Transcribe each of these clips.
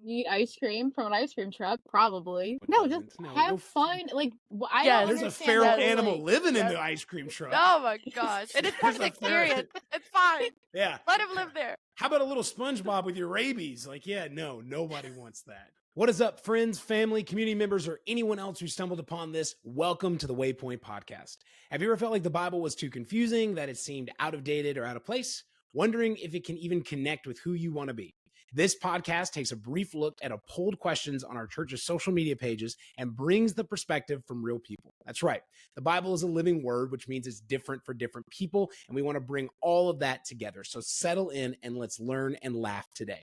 eat ice cream from an ice cream truck? Probably. What No, just doesn't? No, have fun. Like, I Yes. don't There's a understand feral that, animal like, living in Yes. the ice cream truck. Oh my gosh. And it's part of the There's a feral- experience. It's fine. Yeah. Let him live there. How about a little SpongeBob with your rabies? Like, yeah, no, nobody wants that. What is up, friends, family, community members, or anyone else who stumbled upon this? Welcome to the Waypoint Podcast. Have you ever felt like the Bible was too confusing, that it seemed out of dated or out of place? Wondering if it can even connect with who you want to be? This podcast takes a brief look at a polled questions on our church's social media pages and brings the perspective from real people. That's right. The Bible is a living word, which means it's different for different people, and we want to bring all of that together. So settle in and let's learn and laugh today.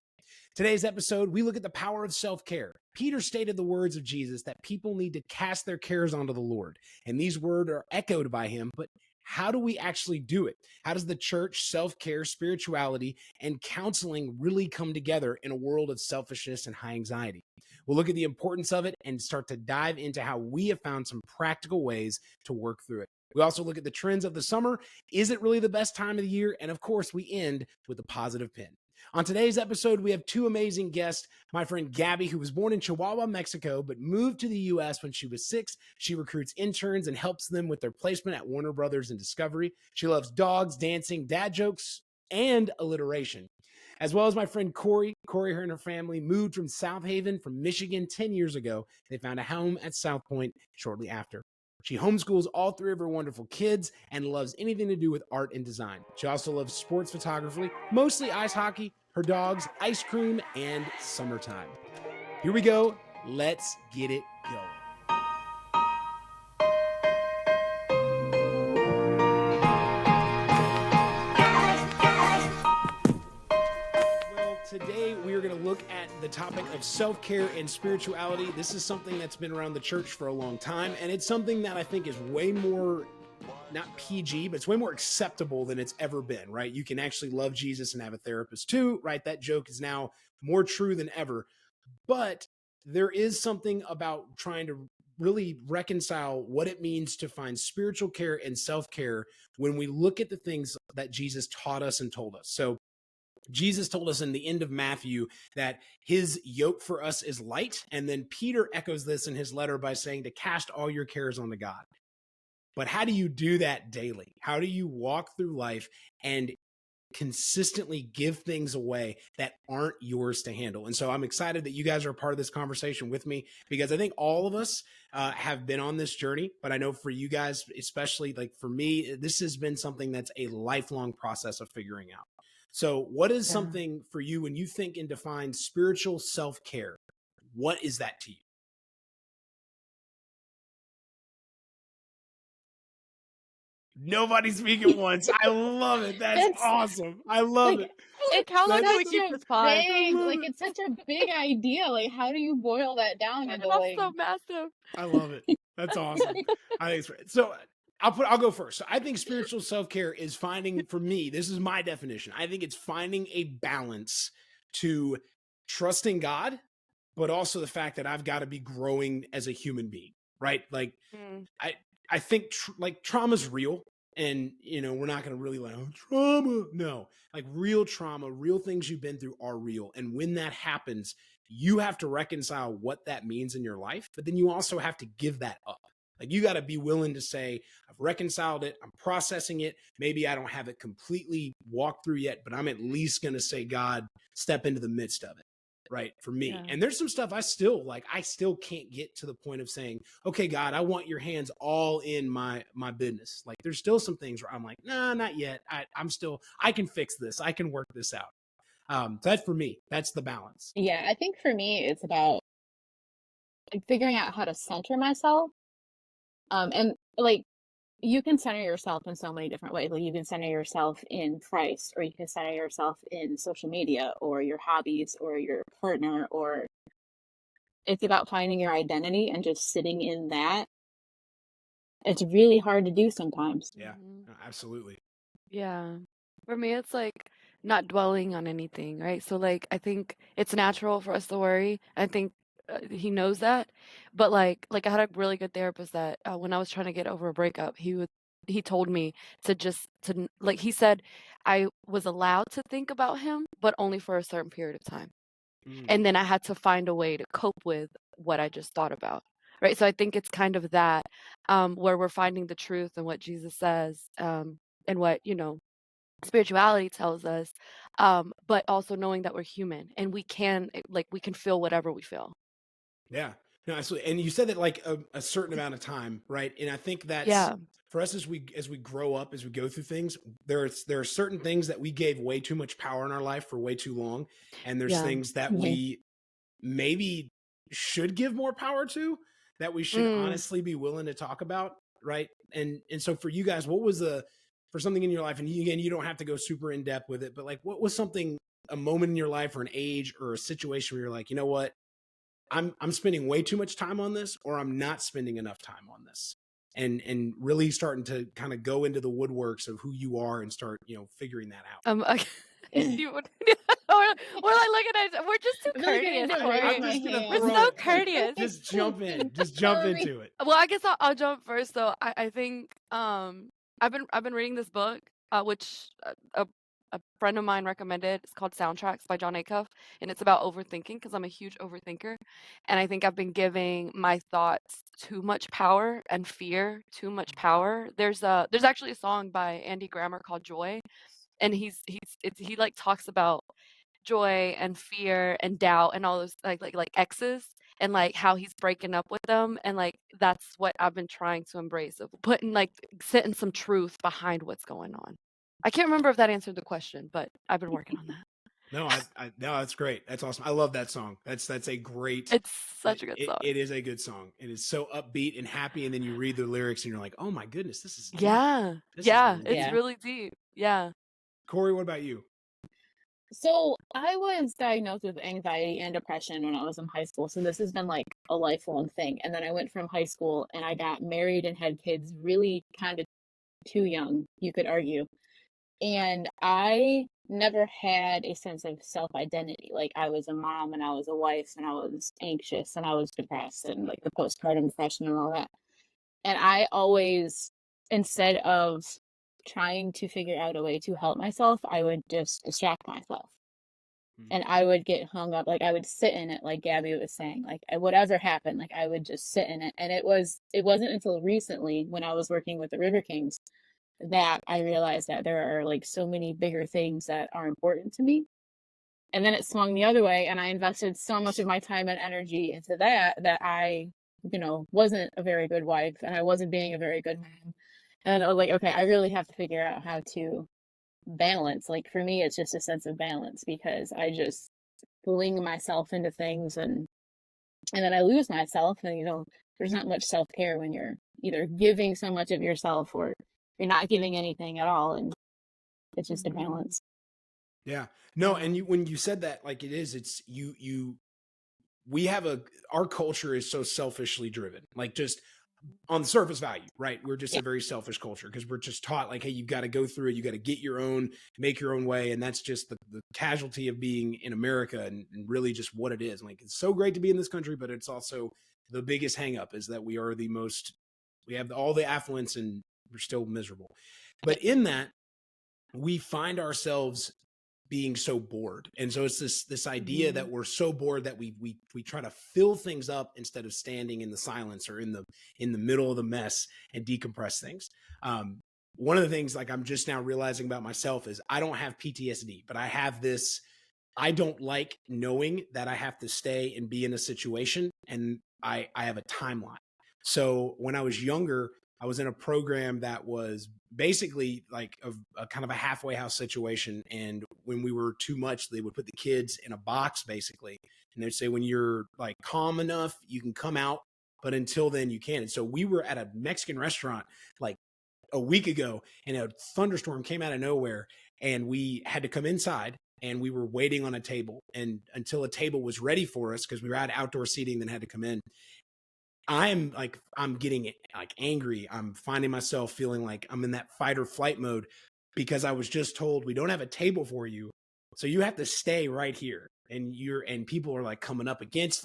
Today's episode, we look at the power of self-care. Peter stated the words of Jesus that people need to cast their cares onto the Lord, and these words are echoed by him, but how do we actually do it? How does the church, self-care, spirituality, and counseling really come together in a world of selfishness and high anxiety? We'll look at the importance of it and start to dive into how we have found some practical ways to work through it. We also look at the trends of the summer. Is it really the best time of the year? And of course, we end with a positive pin. On today's episode, we have two amazing guests. My friend Gaby, who was born in Chihuahua, Mexico, but moved to the U.S. when she was 6. She recruits interns and helps them with their placement at Warner Brothers and Discovery. She loves dogs, dancing, dad jokes, and alliteration. As well as my friend Kori. Kori, her and her family moved from South Haven from Michigan 10 years ago. They found a home at South Point shortly after. She homeschools all 3 of her wonderful kids and loves anything to do with art and design. She also loves sports photography, mostly ice hockey, her dogs, ice cream, and summertime. Here we go. Let's get it going. Well, today we are going to look at the topic of self-care and spirituality. This is something that's been around the church for a long time, and it's something that I think is way more, not PG, but it's way more acceptable than it's ever been, right? You can actually love Jesus and have a therapist too, right? That joke is now more true than ever. But there is something about trying to really reconcile what it means to find spiritual care and self-care when we look at the things that Jesus taught us and told us. So Jesus told us in the end of Matthew that his yoke for us is light. And then Peter echoes this in his letter by saying to cast all your cares onto God. But how do you do that daily? How do you walk through life and consistently give things away that aren't yours to handle? And so I'm excited that you guys are a part of this conversation with me, because I think all of us have been on this journey. But I know for you guys, especially like for me, this has been something that's a lifelong process of figuring out. So what is something for you when you think and define spiritual self-care? What is that to you? Nobody's speaking once. I love it. That's awesome. I love it. Like, how long do we such keep a this pod? big, like, it's such a big idea. Like, how do you boil that down into, That's like, so massive. I love it. That's awesome. I think it's great. So I'll go first. So I think spiritual self-care is finding, for me, this is my definition. I think it's finding a balance to trusting God, but also the fact that I've got to be growing as a human being, right? Like I think like trauma's real, and we're not going to really like, oh, trauma. No, like real trauma, real things you've been through are real. And when that happens, you have to reconcile what that means in your life, but then you also have to give that up. Like you got to be willing to say, I've reconciled it. I'm processing it. Maybe I don't have it completely walked through yet, but I'm at least going to say, God, step into the midst of it. Right. For me. Yeah. And there's some stuff I still can't get to the point of saying, okay, God, I want your hands all in my business. Like there's still some things where I'm like, nah, not yet. I can fix this. I can work this out. So that's for me. That's the balance. Yeah, I think for me, it's about like figuring out how to center myself. And like you can center yourself in so many different ways. Like you can center yourself in Christ, or you can center yourself in social media, or your hobbies, or your partner, or it's about finding your identity and just sitting in that. It's really hard to do sometimes. Yeah, absolutely. Yeah. For me, it's like not dwelling on anything, right? So like, I think it's natural for us to worry. I think he knows that. But like I had a really good therapist that when I was trying to get over a breakup, he told me like he said I was allowed to think about him, but only for a certain period of time. Mm. And then I had to find a way to cope with what I just thought about. Right. So I think it's kind of that, where we're finding the truth and what Jesus says, and what, spirituality tells us, but also knowing that we're human and we can feel whatever we feel. Yeah. No, absolutely. And you said that like a certain amount of time, right? And I think that's Yeah. for us as we grow up, as we go through things, there are certain things that we gave way too much power in our life for way too long. And there's Yeah. things that Mhm. we maybe should give more power to, that we should Mm. honestly be willing to talk about, right? And so for you guys, what was for something in your life, and again, you don't have to go super in depth with it, but like what was something, a moment in your life or an age or a situation where you're like, you know what, I'm spending way too much time on this, or I'm not spending enough time on this. And really starting to kind of go into the woodworks of who you are and start, figuring that out. Okay. You would, we're like looking at, we're just too I feel like I courteous need to for raise I'm you. my just gonna We're hand. throw so it. Like, courteous. just jump Sorry. into it. Well, I guess I'll jump first. So I think I've been reading this book, which a friend of mine recommended. It's called Soundtracks by John Acuff, and it's about overthinking because I'm a huge overthinker, and I think I've been giving my thoughts too much power and fear too much power. There's actually a song by Andy Grammer called Joy, and he like talks about joy and fear and doubt and all those like exes, and like how he's breaking up with them, and like that's what I've been trying to embrace, of putting like setting some truth behind what's going on. I can't remember if that answered the question, but I've been working on that. No, no, that's great. That's awesome. I love that song. That's a great. It's such a good song. It is a good song. It is so upbeat and happy, and then you read the lyrics and you're like, oh my goodness, this is deep. Yeah, This yeah, is really it's deep. really deep. Yeah. Kori, what about you? So I was diagnosed with anxiety and depression when I was in high school. So this has been like a lifelong thing. And then I went from high school and I got married and had kids really kind of too young, you could argue. And I never had a sense of self-identity. Like I was a mom and I was a wife and I was anxious and I was depressed and like the postpartum depression and all that. And I always, instead of trying to figure out a way to help myself, I would just distract myself. And I would get hung up, like I would sit in it, like Gabby was saying, like whatever happened, like I would just sit in it. And it wasn't until recently when I was working with the River Kings that I realized that there are like so many bigger things that are important to me. And then it swung the other way, and I invested so much of my time and energy into that I, wasn't a very good wife and I wasn't being a very good mom. And I was like, okay, I really have to figure out how to balance. Like for me, it's just a sense of balance because I just fling myself into things and then I lose myself. And there's not much self-care when you're either giving so much of yourself or you're not giving anything at all. And it's just a balance. Yeah. No, and when you said that, like it's we have our culture is so selfishly driven, like just on the surface value, right? We're just Yeah. a very selfish culture because we're just taught like, hey, you've got to go through it, you got to get your own, make your own way, and that's just the casualty of being in America, and really just what it is. Like it's so great to be in this country, but it's also the biggest hang up is that we have all the affluence and we're still miserable. But in that, we find ourselves being so bored, and so it's this idea that we're so bored that we try to fill things up instead of standing in the silence or in the middle of the mess and decompress things. One of the things like I'm just now realizing about myself is I don't have PTSD, but I have this. I don't like knowing that I have to stay and be in a situation, and I have a timeline. So when I was younger, I was in a program that was basically like a kind of a halfway house situation. And when we were too much, they would put the kids in a box basically. And they'd say, when you're like calm enough, you can come out. But until then, you can't. And so we were at a Mexican restaurant like a week ago, and a thunderstorm came out of nowhere. And we had to come inside, and we were waiting on a table. And until a table was ready for us, because we were at outdoor seating, then had to come in. I'm getting like angry. I'm finding myself feeling like I'm in that fight or flight mode because I was just told we don't have a table for you. So you have to stay right here. And people are like coming up against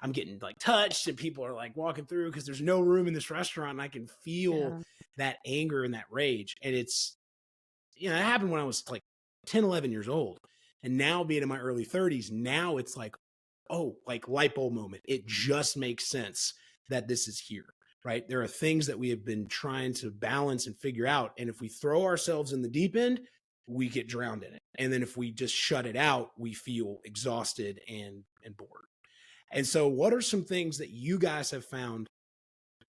I'm getting like touched, and people are like walking through because there's no room in this restaurant. And I can feel that anger and that rage. And it happened when I was like 10, 11 years old. And now being in my early 30s, now it's like, oh, like light bulb moment. It just makes sense that this is here, right? There are things that we have been trying to balance and figure out. And if we throw ourselves in the deep end, we get drowned in it. And then if we just shut it out, we feel exhausted and bored. And so what are some things that you guys have found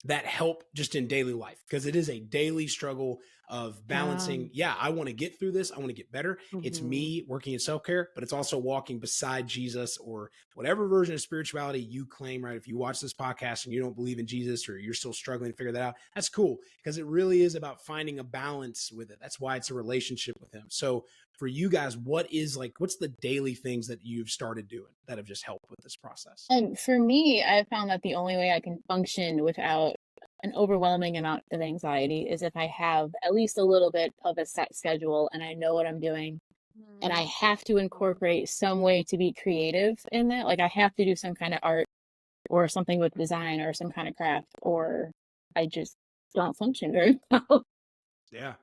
that help just in daily life? Because it is a daily struggle of balancing. Yeah, I want to get through this. I want to get better. It's me working in self-care, but it's also walking beside Jesus or whatever version of spirituality you claim, right? If you watch this podcast and you don't believe in Jesus or you're still struggling to figure that out, that's cool, because it really is about finding a balance with it. That's why it's a relationship with him. So for you guys, what's the daily things that you've started doing that have just helped with this process? And for me, I've found that the only way I can function without an overwhelming amount of anxiety is if I have at least a little bit of a set schedule and I know what I'm doing. And I have to incorporate some way to be creative in that. Like I have to do some kind of art or something with design or some kind of craft, or I just don't function very well. Yeah,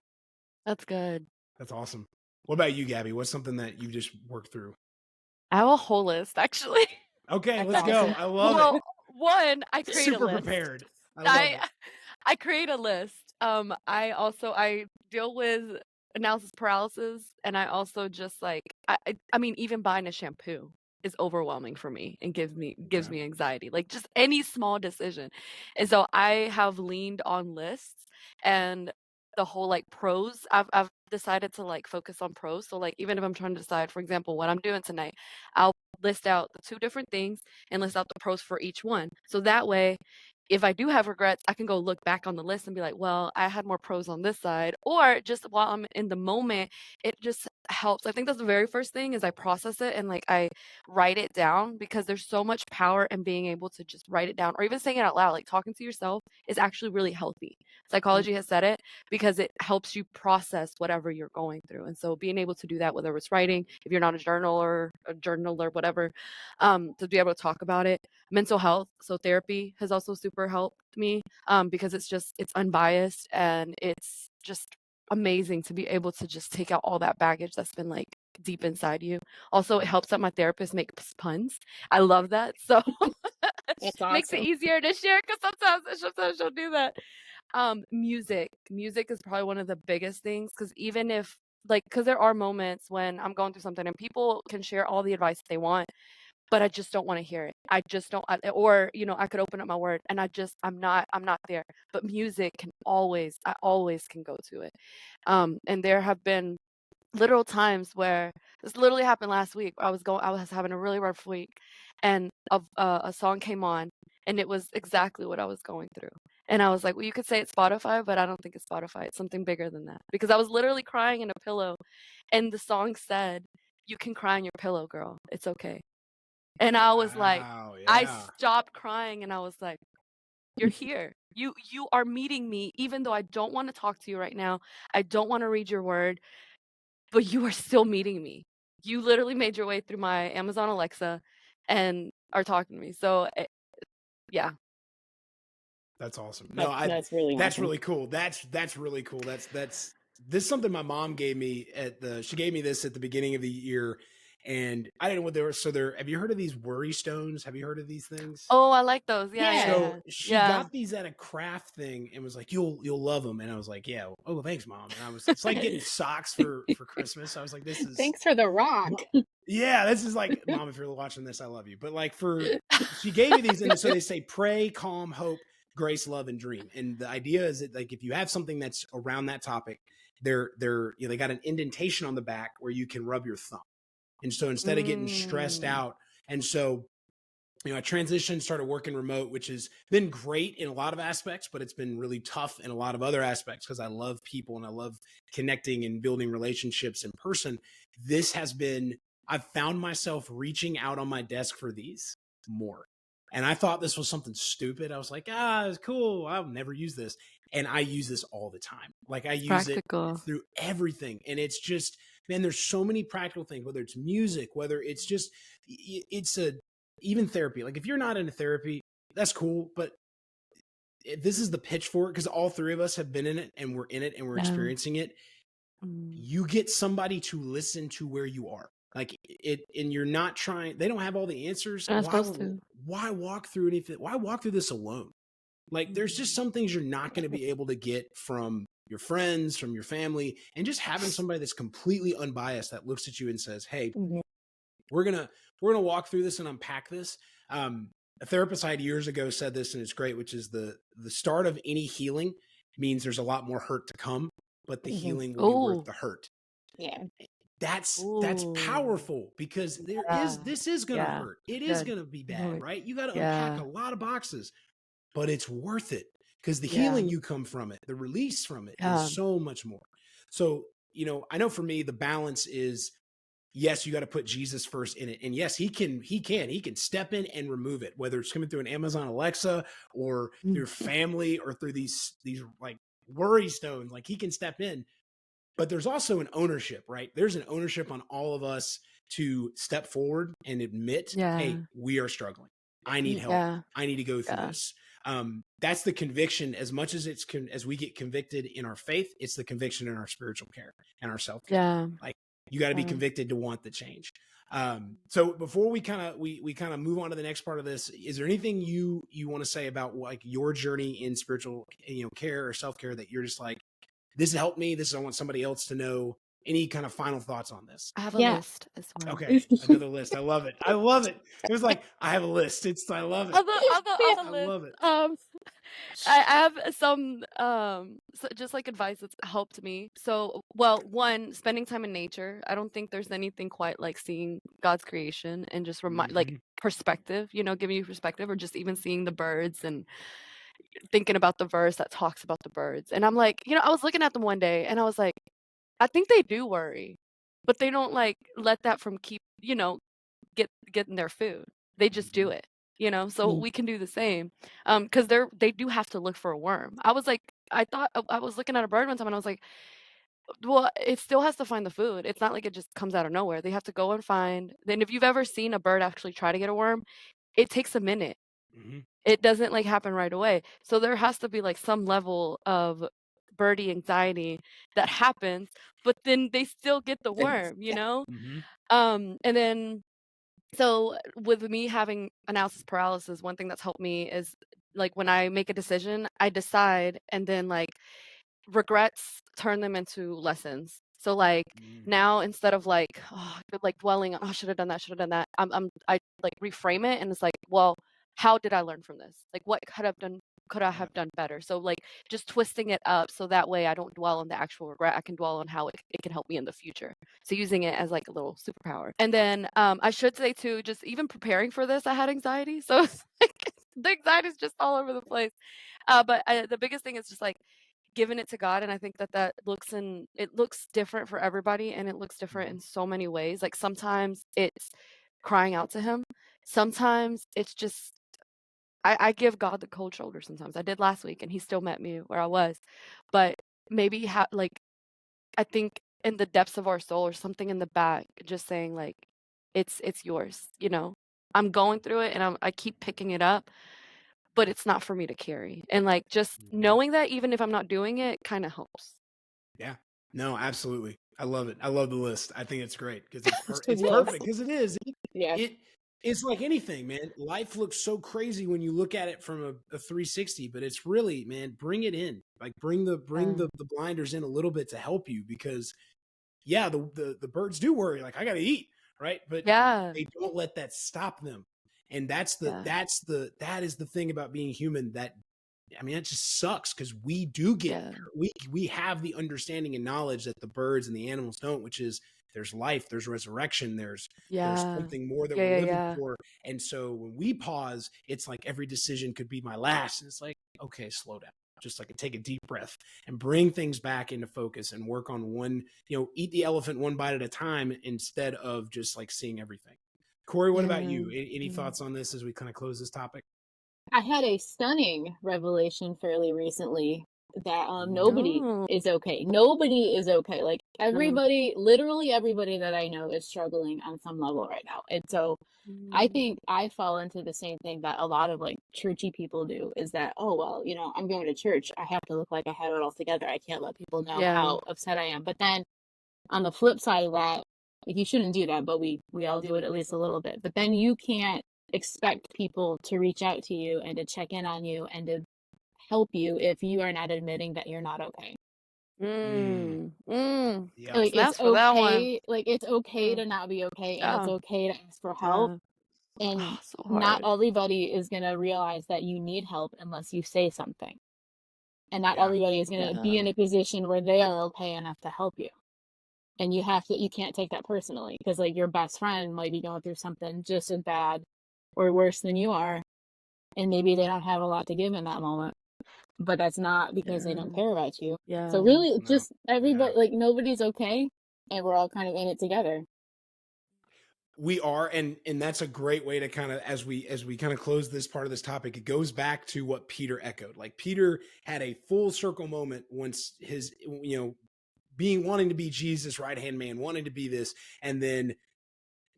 That's good. that's awesome. What about you, Gabby? What's something that you just worked through? I have a whole list, actually. Okay, That's let's go. awesome. I love Well, it. one, I create a Super list. prepared. I love I it. I create a list. I deal with analysis paralysis, and I also just like I mean even buying a shampoo is overwhelming for me and gives Yeah. me anxiety. Like just any small decision. And so I have leaned on lists and the whole like pros. I've decided to like focus on pros. So like even if I'm trying to decide, for example, what I'm doing tonight, I'll list out the two different things and list out the pros for each one. So that way if I do have regrets, I can go look back on the list and be like, well, I had more pros on this side. Or just while I'm in the moment, it just helps. I think that's the very first thing is I process it and like I write it down because there's so much power in being able to just write it down or even saying it out loud. Like talking to yourself is actually really healthy. Psychology has said it because it helps you process whatever you're going through. And so being able to do that, whether it's writing, if you're not a journal or whatever, to be able to talk about it. Mental health, so therapy has also super helped me because it's unbiased and it's just amazing to be able to just take out all that baggage that's been like deep inside you. Also, it helps that my therapist makes puns. I love that. So That's makes it awesome. easier to share because sometimes she'll do that. Music is probably one of the biggest things because even if like because there are moments when I'm going through something and people can share all the advice they want but I just don't want to hear it. I just don't or I could open up my word and I'm not there. But music I always can go to it. And there have been literal times where this literally happened last week. I was having a really rough week and a song came on and it was exactly what I was going through. And I was like, well, you could say it's Spotify, but I don't think it's Spotify. It's something bigger than that. Because I was literally crying in a pillow and the song said, you can cry in your pillow, girl. It's okay. And I was like, Wow. I Yeah. stopped crying and I was like, you're here. You are meeting me even though I don't want to talk to you right now. I don't want to read your word, but you are still meeting me. You literally made your way through my Amazon Alexa and are talking to me. So, yeah. That's awesome. No, That's really that's awesome. really cool. That's really cool. This is something my mom gave me she gave me this at the beginning of the year, and I didn't know what they were. So have you heard of these worry stones? Have you heard of these things? Oh, I like those. Yeah, yeah, Yeah. So yeah. she Yeah. got these at a craft thing and was like, "You'll love them." And I was like, "Yeah, oh, thanks, mom." And it's like getting socks for Christmas. I was like, "This is Thanks for the rock. yeah, this is like, mom, if you're watching this, I love you." But like she gave me these, and so they say pray, calm, hope, grace, love, and dream. And the idea is that like if you have something that's around that topic, they got an indentation on the back where you can rub your thumb. And so instead of getting stressed Mm. out, and so I transitioned, started working remote, which has been great in a lot of aspects, but it's been really tough in a lot of other aspects because I love people and I love connecting and building relationships in person. I've found myself reaching out on my desk for these more. And I thought this was something stupid. I was like, it's cool. I'll never use this. And I use this all the time. Like I It's use it practical. through everything. And it's just, man, there's so many practical things, whether it's music, whether it's just, even therapy. Like if you're not into therapy, that's cool. But this is the pitch for it because all three of us have been in it and we're in it and we're Yeah. experiencing it. Mm. You get somebody to listen to where you are. Like and you're not trying, they don't have all the answers. You're not supposed to. Why walk through anything? Why walk through this alone? Like there's just some things you're not going to be able to get from your friends, from your family, and just having somebody that's completely unbiased that looks at you and says, "Hey, we're gonna walk through this and unpack this." A therapist I had years ago said this, and it's great, which is the start of any healing means there's a lot more hurt to come, but the healing will be worth the hurt. Yeah. That's Ooh. powerful, because this is gonna hurt. It is gonna be bad, right? You got to unpack a lot of boxes, but it's worth it, because the healing you come from it, the release from it is so much more. So, I know for me, the balance is, yes, you got to put Jesus first in it. And yes, he can step in and remove it, whether it's coming through an Amazon Alexa or through family or through these like worry stones. Like, he can step in. But there's also an ownership, right? There's an ownership on all of us to step forward and admit, hey, we are struggling. I need help. I need to go through this. That's the conviction. As much as as we get convicted in our faith, it's the conviction in our spiritual care and our self-care. Like, you got to be convicted to want the change. So before we kind of move on to the next part of this, is there anything you want to say about like your journey in spiritual, care or self-care that you're just like, this helped me, I want somebody else to know? Any kind of final thoughts on this? I have a list as well. Okay, another list. I love it. I love it. It was like, I have a list. I love it. On the I list, love it. I have some just like advice that's helped me. So, well, one, spending time in nature. I don't think there's anything quite like seeing God's creation and just like perspective, giving you perspective, or just even seeing the birds and thinking about the verse that talks about the birds. And I'm like, I was looking at them one day and I was like, I think they do worry, but they don't like let that from keep, getting their food. They just do it, so we can do the same. Cause they do have to look for a worm. I was like, I thought I was looking at a bird one time and I was like, well, it still has to find the food. It's not like it just comes out of nowhere. They have to go and find. Then if you've ever seen a bird actually try to get a worm, it takes a minute. It doesn't like happen right away. So there has to be like some level of birdie anxiety that happens, but then they still get the worm, And then, so with me having analysis paralysis, one thing that's helped me is like when I make a decision, I decide, and then like regrets turn them into lessons. So like now, instead of like dwelling on, oh, should have done that, I like reframe it, and it's like, well, how did I learn from this? Like, what could I have done better? So like just twisting it up so that way I don't dwell on the actual regret. I can dwell on how it can help me in the future. So using it as like a little superpower. And then I should say too, just even preparing for this, I had anxiety. So it's like, the anxiety is just all over the place. But the biggest thing is just like giving it to God. And I think that it looks different for everybody, and it looks different in so many ways. Like sometimes it's crying out to him. Sometimes it's just, I give God the cold shoulder sometimes. I did last week and he still met me where I was. But maybe like, I think in the depths of our soul or something in the back, just saying like, it's yours, I'm going through it and I keep picking it up, but it's not for me to carry. And like, just knowing that even if I'm not doing it kind of helps. Yeah, no, absolutely. I love it. I love the list. I think it's great because it's perfect, because it is. It's like anything, man. Life looks so crazy when you look at it from a 360, but it's really, man, bring it in. Like bring the blinders in a little bit to help you, because the birds do worry. Like, I got to eat, right? But they don't let that stop them. And that is the thing about being human. It just sucks, because we do get we have the understanding and knowledge that the birds and the animals don't, which is there's life, there's resurrection, there's something more that we're living for. And so when we pause, it's like every decision could be my last. And it's like, okay, slow down. Just like take a deep breath and bring things back into focus and work on one, eat the elephant one bite at a time instead of just like seeing everything. Kori, what about you? Any thoughts on this as we kind of close this topic? I had a stunning revelation fairly recently that nobody is okay. Nobody is okay. Like everybody, literally everybody that I know is struggling on some level right now. And so I think I fall into the same thing that a lot of like churchy people do, is that, oh, well, I'm going to church. I have to look like I have it all together. I can't let people know how upset I am. But then on the flip side of that, Like, you shouldn't do that, but we all do it at least a little bit. But then you can't expect people to reach out to you and to check in on you and to help you if you are not admitting that you're not okay. Yeah. Like, it's Snaps for that one. okay, like, it's okay Mm. to not be okay, and it's Yeah. okay to ask for help, Yeah. and Oh, so not hard. everybody is gonna realize that you need help unless you say something. And not Yeah. everybody is gonna be in Yeah. a position where they are okay enough to help you. And you can't take that personally, because like your best friend might be going through something just as bad or worse than you are, and maybe they don't have a lot to give in that moment. But that's not because they don't Yeah. care about you. So Yeah. really, No. just Yeah. everybody, like, nobody's okay, and we're all kind of in it together. We are, and that's a great way to kind of, as we kind of close this part of this topic, it goes back to what Peter echoed. Like, Peter had a full circle moment once his, wanting to be Jesus' right hand man, wanting to be this, and then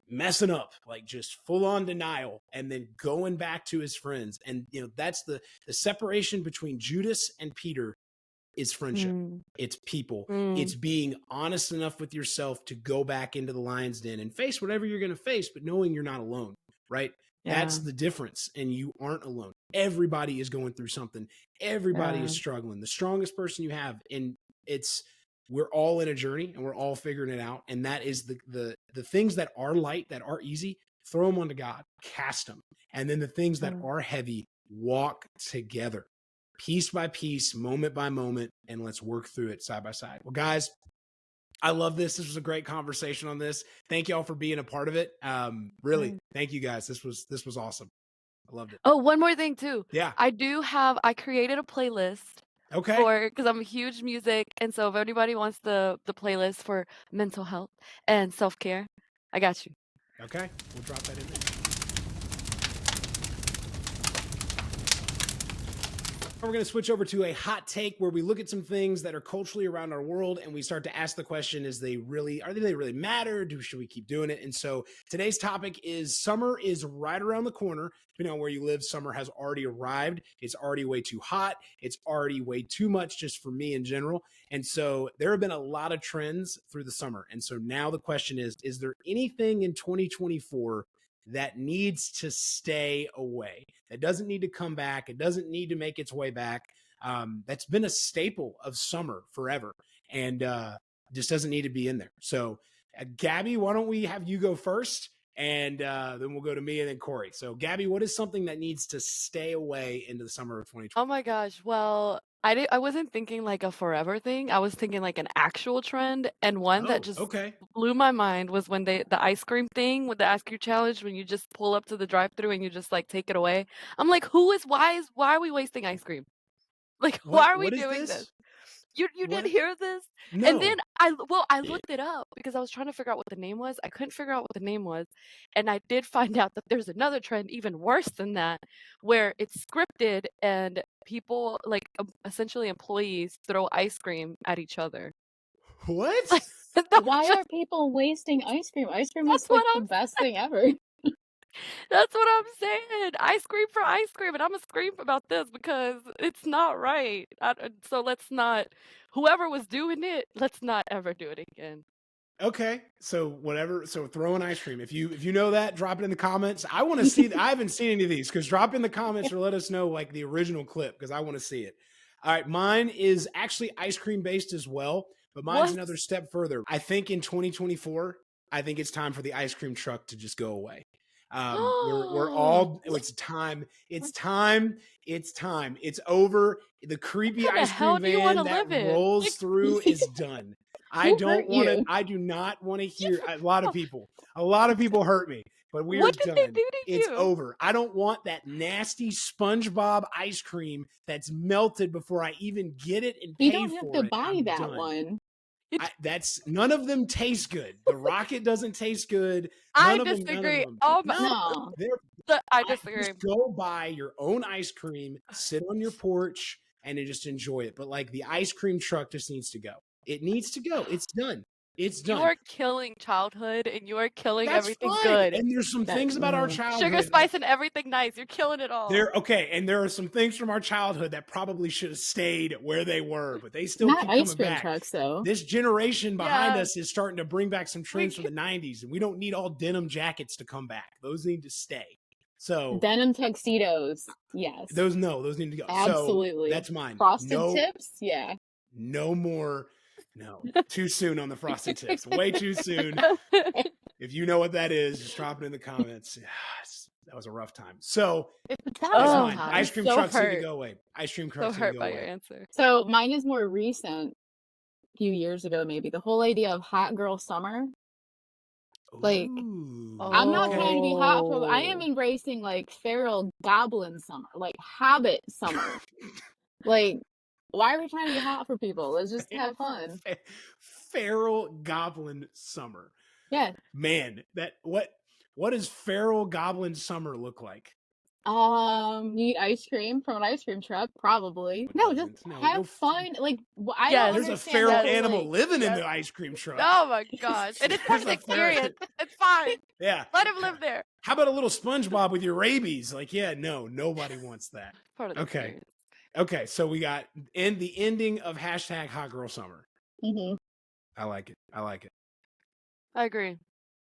messing up, like just full on denial, and then going back to his friends. And that's the separation between Judas and Peter is friendship. Mm. It's people. Mm. It's being honest enough with yourself to go back into the lion's den and face whatever you're going to face, but knowing you're not alone, right? That's Yeah. the difference. And you aren't alone. Everybody is going through something. Everybody Yeah. is struggling. The strongest person you have, and we're all in a journey and we're all figuring it out. And that is the things that are light, that are easy, throw them onto God, cast them. And then the things that are heavy, walk together, piece by piece, moment by moment, and let's work through it side by side. Well, guys, I love this. This was a great conversation on this. Thank you all for being a part of it. Really, thank you guys. This was awesome. I loved it. Oh, one more thing too. Yeah. I created a playlist Okay. because I'm a huge music, and so if anybody wants the playlist for mental health and self-care, I got you. Okay. We'll drop that in there. We're going to switch over to a hot take where we look at some things that are culturally around our world, and we start to ask the question: are they really matter? Should we keep doing it? And so today's topic is summer is right around the corner. Depending on where you live, summer has already arrived. It's already way too hot. It's already way too much just for me in general. And so there have been a lot of trends through the summer. And so now the question is there anything in 2024 that needs to stay away, that doesn't need to come back, it doesn't need to make its way back, that's been a staple of summer forever, and just doesn't need to be in there? So Gaby, why don't we have you go first, and then we'll go to me and then Kori. So Gaby, what is something that needs to stay away into the summer of 2020? Oh my gosh. Well, I wasn't thinking like a forever thing. I was thinking like an actual trend, and one that Oh, just okay. blew my mind was when the ice cream thing with the ice cream challenge, when you just pull up to the drive-thru and you just like take it away. I'm like, why are we wasting ice cream? Like, why are we What is doing this? this? You didn't What? hear this? And then No. I looked it up because I was trying to figure out what the name was. I couldn't figure out what the name was. And I did find out that there's another trend even worse than that, where it's scripted and people, like, essentially employees, throw ice cream at each other. What? Why are people wasting ice cream? Ice cream That's is what like the I'm best thing ever. That's what I'm saying. Ice cream for ice cream, and Imma scream about this because it's not right. So let's not, whoever was doing it, let's not ever do it again. Okay, so whatever. So throw an ice cream. If you know that, drop it in the comments. I want to see. I haven't seen any of these, because drop in the comments or let us know like the original clip, because I want to see it. All right, mine is actually ice cream based as well, but mine's What? another step further. I think in 2024, I think it's time for the ice cream truck to just go away. We're all. It's time. It's time. It's time. It's over. The creepy What kind of ice cream hell do you wanna van that live in? rolls through is done. I Who don't hurt want to. you? I do not want to hear a lot of people. A lot of people hurt me, but we are What did they done. do to It's you? over. I don't want that nasty SpongeBob ice cream that's melted before I even get it and You pay don't have for to it. buy I'm that done. one. That's none of them taste good. The Rocket doesn't taste good. I None of them. None of disagree. them. Oh my, No, No. I disagree. just go buy your own ice cream, sit on your porch, and then just enjoy it. But like, the ice cream truck just needs to go. It needs to go. It's done. It's You done. are killing childhood and you are killing That's everything fine. good. And there's some things about our childhood. Sugar, spice, and everything nice. You're killing it all. Okay, and there are some things from our childhood that probably should have stayed where they were, but they still Not keep ice coming cream back. trucks, though. This generation behind Yeah. us is starting to bring back some trends from the 90s, and we don't need all denim jackets to come back. Those need to stay. So Denim tuxedos, yes. those need to go. Absolutely. So that's mine. Frosted tips, yeah. No more. No, too soon on the frosted tips. Way too soon. If you know what that is, just drop it in the comments. That was a rough time. So that's mine. Ice cream trucks need to go away. Ice cream trucks need to go away. Your answer. So mine is more recent, a few years ago maybe. The whole idea of hot girl summer. Like, I'm not trying to be hot for. I am embracing like feral goblin summer, like hobbit summer. Like, why are we trying to be hot for people? Let's just have fun. Feral goblin summer. Yeah. Man, what does feral goblin summer look like? You eat ice cream from an ice cream truck, probably. No, just have fun. Like, there's a feral animal living in the ice cream truck. Oh my gosh. And it's part of the experience. It's fine. Yeah. Let him live there. How about a little SpongeBob with your rabies? Like, yeah, no, nobody wants that. Part of the experience. Okay, so we got the ending of hashtag hot girl summer. Mm-hmm. I like it. I agree.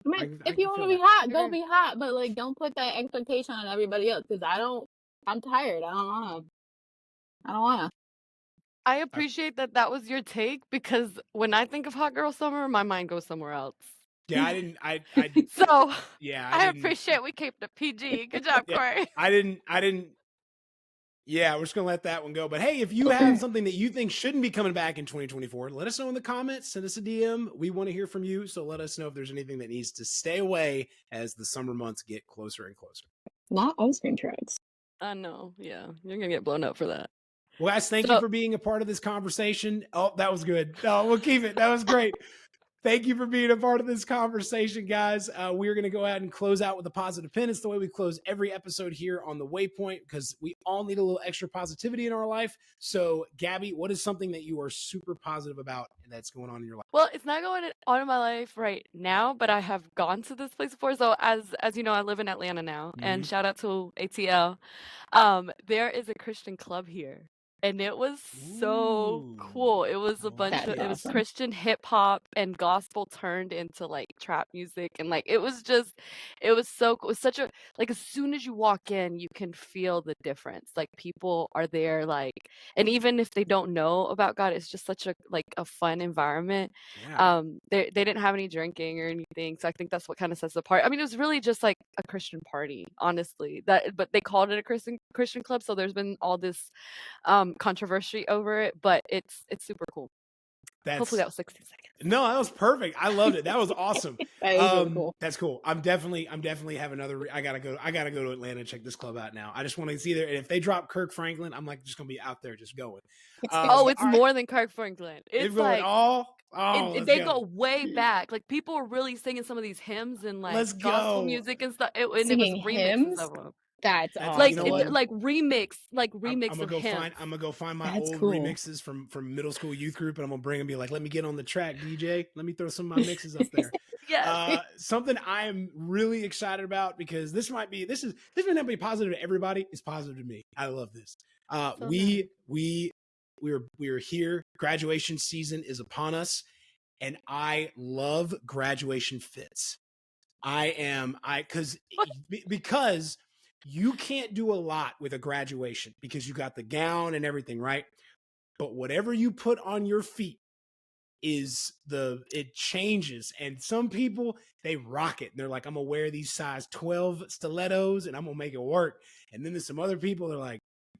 I mean, if you want to be hot, go be hot, but like, don't put that expectation on everybody else. Because I'm tired. I don't wanna. I appreciate that was your take, because when I think of hot girl summer, my mind goes somewhere else. Yeah, I didn't. So yeah, I appreciate we kept it PG. Good job, Kori. I didn't. Yeah, we're just gonna let that one go. But hey, if you have something that you think shouldn't be coming back in 2024, let us know in the comments. Send us a DM. We want to hear from you. So let us know if there's anything that needs to stay away as the summer months get closer and closer. Not ice cream trucks. I know. Yeah, you're gonna get blown up for that. Well, guys, thank you for being a part of this conversation. Oh, that was good. No, we'll keep it. That was great. Thank you for being a part of this conversation, guys. We're going to go ahead and close out with a positive pin. It's the way we close every episode here on The Waypoint, because we all need a little extra positivity in our life. So, Gaby, what is something that you are super positive about that's going on in your life? Well, it's not going on in my life right now, but I have gone to this place before. So as you know, I live in Atlanta now, and shout out to ATL. There is a Christian club here. And it was so cool. It was a bunch of, it was Christian hip hop and gospel turned into like trap music. And like, it was so cool. It was such a, like, as soon as you walk in, you can feel the difference. Like, people are there, like, and even if they don't know about God, it's just such a, like, a fun environment. Yeah. They didn't have any drinking or anything. So I think that's what kind of sets it apart. I mean, it was really just like a Christian party, honestly, but they called it a Christian club. So there's been all this, controversy over it, but it's super cool. Hopefully that was 60 seconds. No, that was perfect. I loved it. That was awesome. That is really cool. That's cool. I'm definitely have another. I gotta go to Atlanta and check this club out now. I just want to see there. And if they drop Kirk Franklin, I'm like just gonna be out there just going. It's more than Kirk Franklin. It's like they go way back. Like, people are really singing some of these hymns and like gospel music and stuff. And it was remixes of them. That's awesome. Like, you know like remix I'm of hymns. I'm gonna go find my old remixes from middle school youth group, and I'm gonna bring them and be like, let me get on the track, DJ. Let me throw some of my mixes up there. Yeah. Something I am really excited about, because this may not be positive to everybody. It's positive to me. I love this. We're here. Graduation season is upon us, and I love graduation fits. Because you can't do a lot with a graduation because you got the gown and everything, right? But whatever you put on your feet it changes. And some people, they rock it. They're like, I'm gonna wear these size 12 stilettos and I'm gonna make it work. And then there's some other people that are like,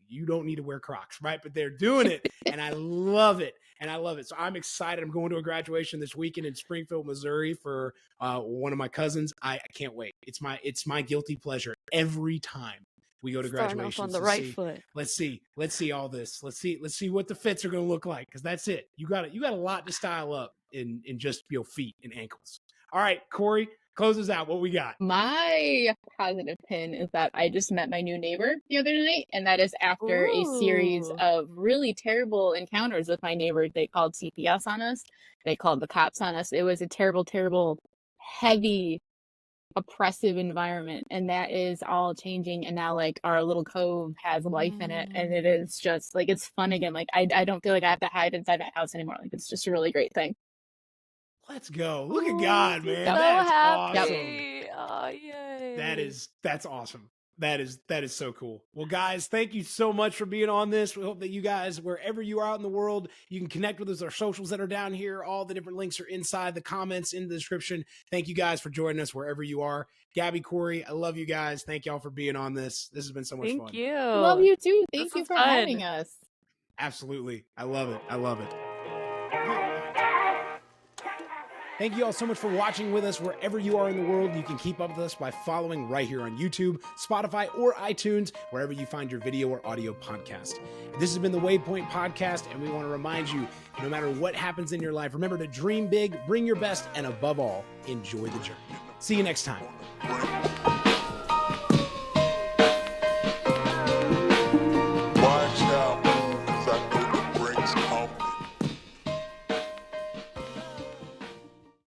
you don't need to wear Crocs, right? But they're doing it, and I love it. So I'm excited. I'm going to a graduation this weekend in Springfield, Missouri for one of my cousins. I can't wait. It's my guilty pleasure every time we go to graduation. On the right foot. Let's see all this. Let's see what the fits are going to look like, because that's it. You got a lot to style up in just feet and ankles. All right, Kori, Close us out. What we got? My positive pin is that I just met my new neighbor the other night, and that is after a series Ooh. of really terrible encounters with my neighbor. They called CPS on us. They called the cops on us. It was a terrible, terrible, heavy, oppressive environment, and that is all changing. And now, like, our little cove has life in it, and it is just like it's fun again. Like, I don't feel like I have to hide inside my house anymore. Like, it's just a really great thing. Let's go. Look at Oh, God, she's man. so That's awesome. happy. Oh, yay. That's awesome. That is so cool. Well, guys, thank you so much for being on this. We hope that you guys, wherever you are out in the world, you can connect with us. Our socials that are down here. All the different links are inside the comments in the description. Thank you guys for joining us wherever you are. Gaby, Kori, I love you guys. Thank y'all for being on this. This has been so much fun. Thank you. Love you too. This Thank you was for fun. having us. Absolutely. I love it. I love it. Thank you all so much for watching with us wherever you are in the world. You can keep up with us by following right here on YouTube, Spotify, or iTunes, wherever you find your video or audio podcast. This has been the Waypoint Podcast, and we want to remind you, no matter what happens in your life, remember to dream big, bring your best, and above all, enjoy the journey. See you next time.